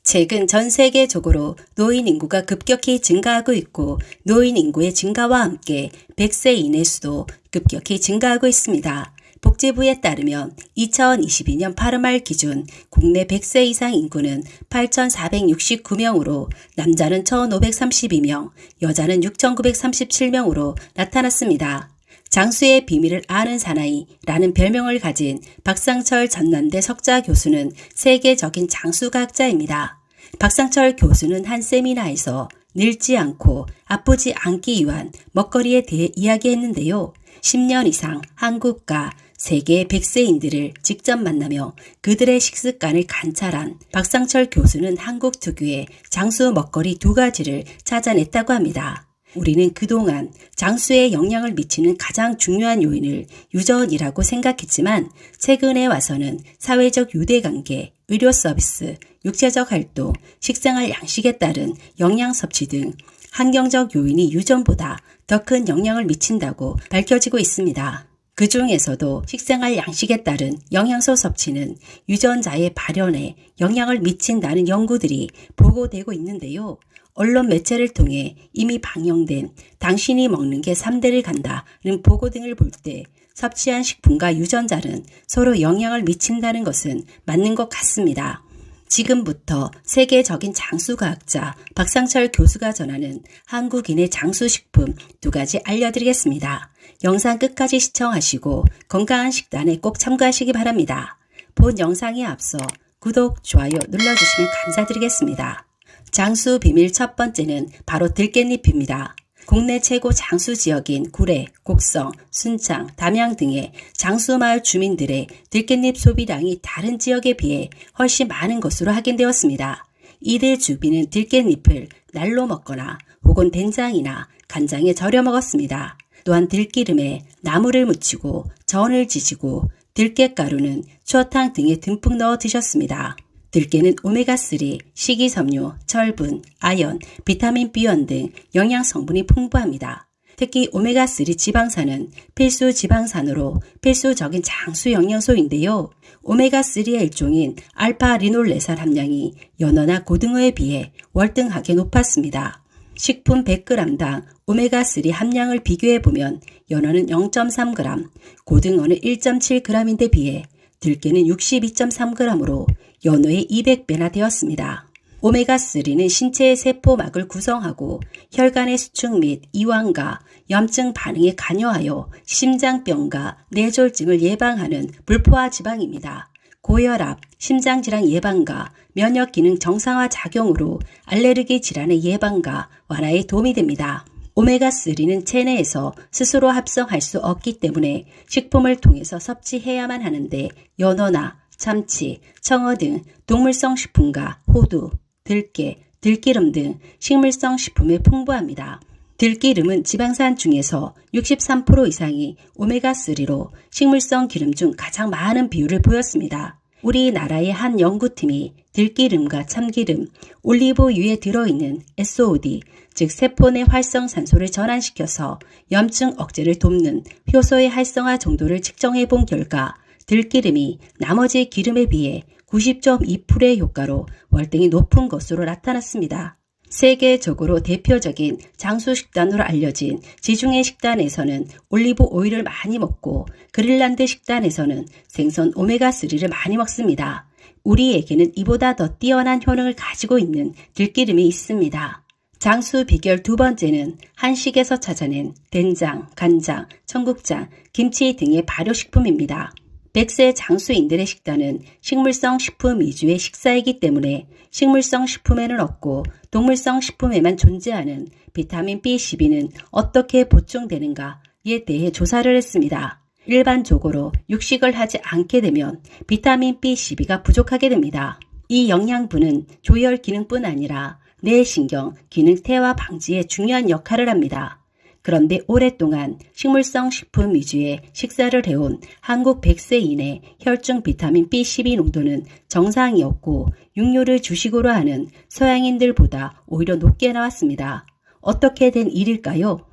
최근 전 세계적으로 노인 인구가 급격히 증가하고 있고 노인 인구의 증가와 함께 100세 이내 수도 급격히 증가하고 있습니다. 복지부에 따르면 2022년 8월 말 기준 국내 100세 이상 인구는 8,469명으로 남자는 1,532명, 여자는 6,937명으로 나타났습니다. 장수의 비밀을 아는 사나이라는 별명을 가진 박상철 전남대 석좌 교수는 세계적인 장수과학자입니다. 박상철 교수는 한 세미나에서 늙지 않고 아프지 않기 위한 먹거리에 대해 이야기했는데요. 10년 이상 한국과 세계 100세인들을 직접 만나며 그들의 식습관을 관찰한 박상철 교수는 한국 특유의 장수 먹거리 2가지를 찾아냈다고 합니다. 우리는 그동안 장수에 영향을 미치는 가장 중요한 요인을 유전이라고 생각했지만 최근에 와서는 사회적 유대관계, 의료 서비스, 육체적 활동, 식생활 양식에 따른 영양 섭취 등 환경적 요인이 유전보다 더 큰 영향을 미친다고 밝혀지고 있습니다. 그 중에서도 식생활 양식에 따른 영양소 섭취는 유전자의 발현에 영향을 미친다는 연구들이 보고되고 있는데요. 언론 매체를 통해 이미 방영된 당신이 먹는 게 3대를 간다는 보고 등을 볼 때 섭취한 식품과 유전자는 서로 영향을 미친다는 것은 맞는 것 같습니다. 지금부터 세계적인 장수과학자 박상철 교수가 전하는 한국인의 장수식품 2가지 알려드리겠습니다. 영상 끝까지 시청하시고 건강한 식단에 꼭 참고하시기 바랍니다. 본 영상에 앞서 구독, 좋아요 눌러주시면 감사드리겠습니다. 장수 비밀 첫 번째는 바로 들깻잎입니다. 국내 최고 장수 지역인 구례, 곡성, 순창, 담양 등의 장수마을 주민들의 들깻잎 소비량이 다른 지역에 비해 훨씬 많은 것으로 확인되었습니다. 이들 주민은 들깻잎을 날로 먹거나 혹은 된장이나 간장에 절여 먹었습니다. 또한 들기름에 나물을 무치고 전을 지지고 들깨가루는 추어탕 등에 듬뿍 넣어 드셨습니다. 들깨는 오메가3, 식이섬유, 철분, 아연, 비타민 B1 등 영양 성분이 풍부합니다. 특히 오메가3 지방산은 필수 지방산으로 필수적인 장수 영양소인데요. 오메가3의 일종인 알파 리놀레산 함량이 연어나 고등어에 비해 월등하게 높았습니다. 식품 100g당 오메가3 함량을 비교해보면 연어는 0.3g, 고등어는 1.7g인데 비해 들깨는 62.3g으로 연어의 200배나 되었습니다. 오메가3는 신체의 세포막을 구성하고 혈관의 수축 및 이완과 염증 반응에 관여하여 심장병과 뇌졸중을 예방하는 불포화 지방입니다. 고혈압, 심장질환 예방과 면역기능 정상화 작용으로 알레르기 질환의 예방과 완화에 도움이 됩니다. 오메가3는 체내에서 스스로 합성할 수 없기 때문에 식품을 통해서 섭취해야만 하는데 연어나 참치, 청어 등 동물성 식품과 호두, 들깨, 들기름 등 식물성 식품에 풍부합니다. 들기름은 지방산 중에서 63% 이상이 오메가3로 식물성 기름 중 가장 많은 비율을 보였습니다. 우리나라의 한 연구팀이 들기름과 참기름, 올리브유에 들어있는 SOD, 즉 세포 내 활성산소를 전환시켜서 염증 억제를 돕는 효소의 활성화 정도를 측정해 본 결과 들기름이 나머지 기름에 비해 90.2%의 효과로 월등히 높은 것으로 나타났습니다. 세계적으로 대표적인 장수 식단으로 알려진 지중해 식단에서는 올리브 오일을 많이 먹고 그린란드 식단에서는 생선 오메가3를 많이 먹습니다. 우리에게는 이보다 더 뛰어난 효능을 가지고 있는 들기름이 있습니다. 장수 비결 2번째는 한식에서 찾아낸 된장, 간장, 청국장, 김치 등의 발효식품입니다. 100세 장수인들의 식단은 식물성 식품 위주의 식사이기 때문에 식물성 식품에는 없고 동물성 식품에만 존재하는 비타민 B12는 어떻게 보충되는가에 대해 조사를 했습니다. 일반적으로 육식을 하지 않게 되면 비타민 B12가 부족하게 됩니다. 이 영양분은 조혈 기능뿐 아니라 뇌신경 기능 퇴화 방지에 중요한 역할을 합니다. 그런데 오랫동안 식물성 식품 위주의 식사를 해온 한국 100세 이내 혈중 비타민 B12 농도는 정상이었고 육류를 주식으로 하는 서양인들보다 오히려 높게 나왔습니다. 어떻게 된 일일까요?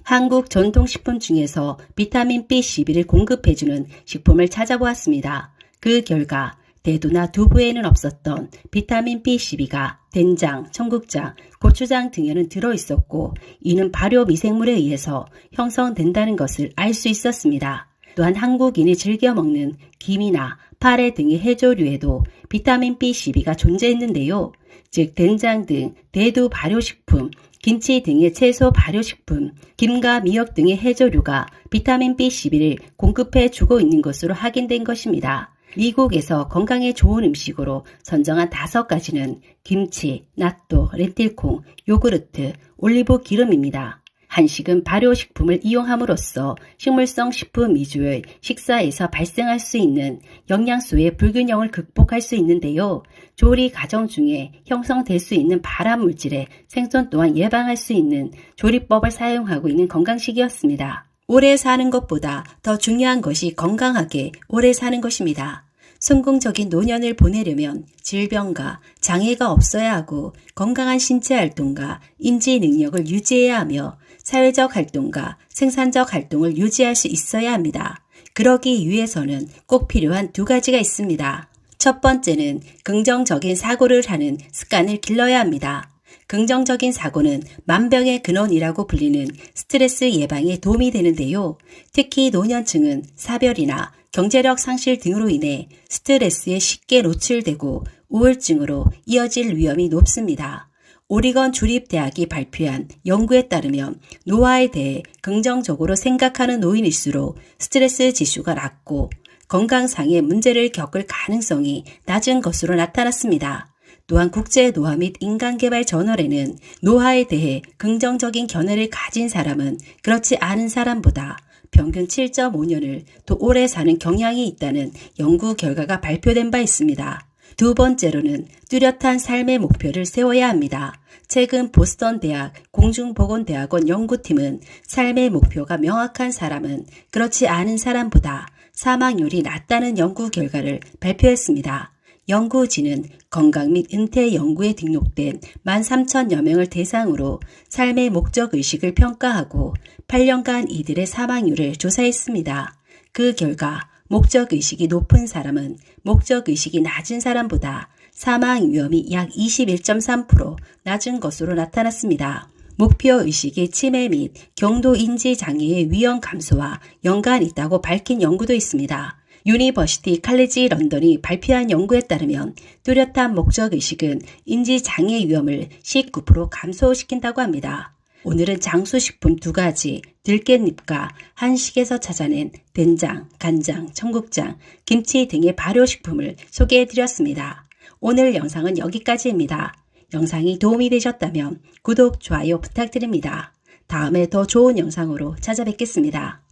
한국 전통식품 중에서 비타민 B12를 공급해주는 식품을 찾아보았습니다. 그 결과 대두나 두부에는 없었던 비타민 B12가 된장, 청국장, 고추장 등에는 들어있었고 이는 발효 미생물에 의해서 형성된다는 것을 알 수 있었습니다. 또한 한국인이 즐겨 먹는 김이나 파래 등의 해조류에도 비타민 B12가 존재했는데요. 즉 된장 등 대두 발효식품, 김치 등의 채소 발효식품, 김과 미역 등의 해조류가 비타민 B12를 공급해 주고 있는 것으로 확인된 것입니다. 미국에서 건강에 좋은 음식으로 선정한 5가지는 김치, 낫또, 렌틸콩, 요구르트, 올리브 기름입니다. 한식은 발효식품을 이용함으로써 식물성 식품 위주의 식사에서 발생할 수 있는 영양소의 불균형을 극복할 수 있는데요. 조리 과정 중에 형성될 수 있는 발암물질의 생존 또한 예방할 수 있는 조리법을 사용하고 있는 건강식이었습니다. 오래 사는 것보다 더 중요한 것이 건강하게 오래 사는 것입니다. 성공적인 노년을 보내려면 질병과 장애가 없어야 하고 건강한 신체 활동과 인지 능력을 유지해야 하며 사회적 활동과 생산적 활동을 유지할 수 있어야 합니다. 그러기 위해서는 꼭 필요한 2가지가 있습니다. 첫 번째는 긍정적인 사고를 하는 습관을 길러야 합니다. 긍정적인 사고는 만병의 근원이라고 불리는 스트레스 예방에 도움이 되는데요. 특히 노년층은 사별이나 경제력 상실 등으로 인해 스트레스에 쉽게 노출되고 우울증으로 이어질 위험이 높습니다. 오리건 주립대학이 발표한 연구에 따르면 노화에 대해 긍정적으로 생각하는 노인일수록 스트레스 지수가 낮고 건강상의 문제를 겪을 가능성이 낮은 것으로 나타났습니다. 또한 국제노화 및 인간개발 저널에는 노화에 대해 긍정적인 견해를 가진 사람은 그렇지 않은 사람보다 평균 7.5년을 더 오래 사는 경향이 있다는 연구 결과가 발표된 바 있습니다. 2번째로는 뚜렷한 삶의 목표를 세워야 합니다. 최근 보스턴 대학 공중보건대학원 연구팀은 삶의 목표가 명확한 사람은 그렇지 않은 사람보다 사망률이 낮다는 연구 결과를 발표했습니다. 연구진은 건강 및 은퇴 연구에 등록된 13,000여 명을 대상으로 삶의 목적의식을 평가하고 8년간 이들의 사망률을 조사했습니다. 그 결과 목적의식이 높은 사람은 목적의식이 낮은 사람보다 사망 위험이 약 21.3% 낮은 것으로 나타났습니다. 목표의식의 침해 및 경도인지 장애의 위험 감소와 연관이 있다고 밝힌 연구도 있습니다. 유니버시티 칼리지 런던이 발표한 연구에 따르면 뚜렷한 목적의식은 인지장애 위험을 19% 감소시킨다고 합니다. 오늘은 장수식품 2가지, 들깻잎과 한식에서 찾아낸 된장, 간장, 청국장, 김치 등의 발효식품을 소개해드렸습니다. 오늘 영상은 여기까지입니다. 영상이 도움이 되셨다면 구독, 좋아요 부탁드립니다. 다음에 더 좋은 영상으로 찾아뵙겠습니다.